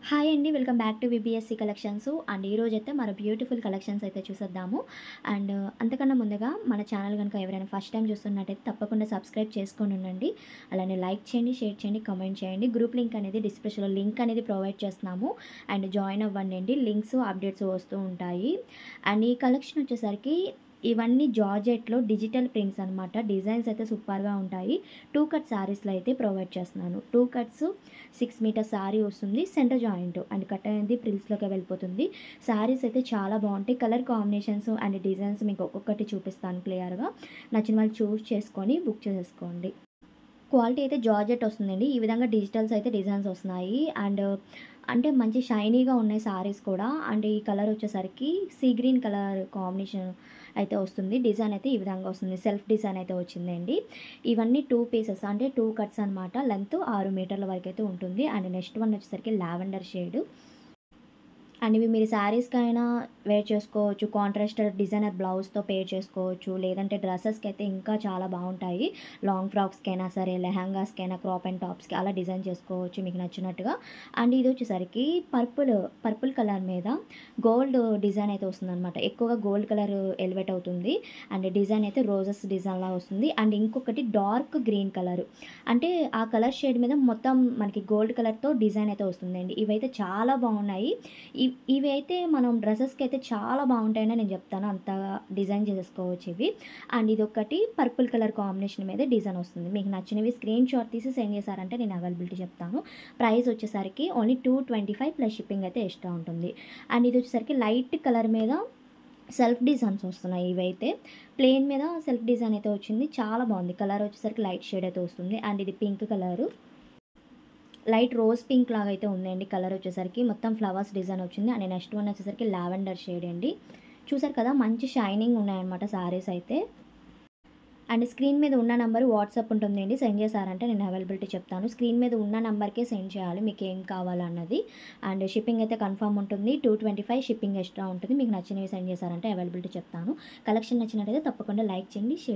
Hi అండి. Welcome back to VBSC collections. And ఈరోజైతే మన బ్యూటిఫుల్ కలెక్షన్స్ అయితే చూసేద్దాము. అండ్ అంతకన్నా ముందుగా మన ఛానల్ కనుక ఎవరైనా ఫస్ట్ టైం చూస్తున్నట్టయితే తప్పకుండా సబ్స్క్రైబ్ చేసుకొని ఉండండి. అలానే లైక్ చేయండి, షేర్ చేయండి, కామెంట్ చేయండి. గ్రూప్ లింక్ అనేది డిస్క్రిప్షన్లో లింక్ అనేది ప్రొవైడ్ చేస్తున్నాము. అండ్ జాయిన్ అవ్వండి. లింక్స్ అప్డేట్స్ వస్తూ ఉంటాయి. అండ్ ఈ కలెక్షన్ వచ్చేసరికి ఇవన్నీ జార్జెట్లో డిజిటల్ ప్రింట్స్ అనమాట. డిజైన్స్ అయితే సూపర్గా ఉంటాయి. 2 కట్ శారీస్లో అయితే ప్రొవైడ్ చేస్తున్నాను. 2 కట్స్ 6 మీటర్స్ శారీ వస్తుంది. సెంటర్ జాయింట్ అండ్ కట్ అనేది ప్రిల్స్లోకి వెళ్ళిపోతుంది. శారీస్ అయితే చాలా బాగుంటాయి. కలర్ కాంబినేషన్స్ అండ్ డిజైన్స్ మీకు ఒక్కొక్కటి చూపిస్తాను క్లియర్గా. నచ్చిన వాళ్ళు చూస్ చేసుకొని బుక్ చేసేసుకోండి. క్వాలిటీ అయితే జార్జెట్ వస్తుందండి. ఈ విధంగా డిజిటల్స్ అయితే డిజైన్స్ వస్తున్నాయి. అండ్ అంటే మంచి షైనీగా ఉన్నాయి సారీస్ కూడా. అండ్ ఈ కలర్ వచ్చేసరికి సీ గ్రీన్ కలర్ కాంబినేషన్ అయితే వస్తుంది. డిజైన్ అయితే ఈ విధంగా వస్తుంది. సెల్ఫ్ డిజైన్ అయితే వచ్చిందండి. ఇవన్నీ 2 పీసెస్ అంటే 2 కట్స్ అనమాట. లెంత్ 6 మీటర్ల వరకు అయితే ఉంటుంది. అండ్ నెక్స్ట్ వన్ వచ్చేసరికి లావెండర్ షేడ్. అండ్ ఇవి మీరు శారీస్‌కైనా వేర్ చేసుకోవచ్చు. కాంట్రాస్ట్ డిజైనర్ బ్లౌజ్‌తో పేర్ చేసుకోవచ్చు. లేదంటే డ్రెసెస్‌కి అయితే ఇంకా చాలా బాగుంటాయి. లాంగ్ ఫ్రాక్స్‌కైనా సరే, లెహంగాస్‌కైనా, క్రాప్ అండ్ టాప్స్‌కి అలా డిజైన్ చేసుకోవచ్చు మీకు నచ్చినట్టుగా. అండ్ ఇది వచ్చేసరికి పర్పుల్ కలర్ మీద గోల్డ్ డిజైన్ అయితే వస్తుందనమాట. ఎక్కువగా గోల్డ్ కలర్ ఎలివేట్ అవుతుంది. అండ్ డిజైన్ అయితే రోజెస్ డిజైన్‌లా వస్తుంది. అండ్ ఇంకొకటి డార్క్ గ్రీన్ కలర్. అంటే ఆ కలర్ షేడ్ మీద మొత్తం మనకి గోల్డ్ కలర్‌తో డిజైన్ అయితే వస్తుందండి. ఇవైతే చాలా బాగున్నాయి. ఇవి అయితే మనం డ్రెసెస్‌కి అయితే చాలా బాగుంటాయని నేను చెప్తాను. అంత డిజైన్ చేసేసుకోవచ్చు ఇవి. అండ్ ఇదొకటి పర్పుల్ కలర్ కాంబినేషన్ మీద డిజైన్ వస్తుంది. మీకు నచ్చినవి స్క్రీన్ షాట్ తీసి సెండ్ చేశారంటే నేను అవైలబిలిటీ చెప్తాను. ప్రైస్ వచ్చేసరికి ఓన్లీ 225 ప్లస్ షిప్పింగ్ అయితే ఎక్స్ట్రా ఉంటుంది. అండ్ ఇది వచ్చేసరికి లైట్ కలర్ మీద సెల్ఫ్ డిజైన్స్ వస్తున్నాయి. ఇవైతే ప్లెయిన్ మీద సెల్ఫ్ డిజైన్ అయితే వచ్చింది. చాలా బాగుంది. కలర్ వచ్చేసరికి లైట్ షేడ్ అయితే వస్తుంది. అండ్ ఇది pink colour. Light rose pink లాగా అయితే ఉందండి. కలర్ వచ్చేసరికి మొత్తం ఫ్లవర్స్ డిజైన్ వచ్చింది. అండ్ నెక్స్ట్ వన్ వచ్చేసరికి లావెండర్ షేడ్ అండి. చూసారు కదా మంచి షైనింగ్ ఉన్నాయన్నమాట సారీస్ అయితే. అండ్ స్క్రీన్ మీద ఉన్న నంబర్ వాట్సాప్ ఉంటుందండి. సెండ్ చేశారంటే నేను అవైలబిలిటీ చెప్తాను. స్క్రీన్ మీద ఉన్న నంబర్కే సెండ్ చేయాలి మీకు ఏం కావాలన్నది. అండ్ షిప్పింగ్ అయితే కన్ఫర్మ్ ఉంటుంది. 225 షిప్పింగ్ ఎక్స్ట్రా ఉంటుంది. మీకు నచ్చినవి సెండ్ చేశారంటే అవైలబిలిటీ చెప్తాను. కలెక్షన్ నచ్చినట్టయితే తప్పకుండా లైక్ చేయండి, షేర్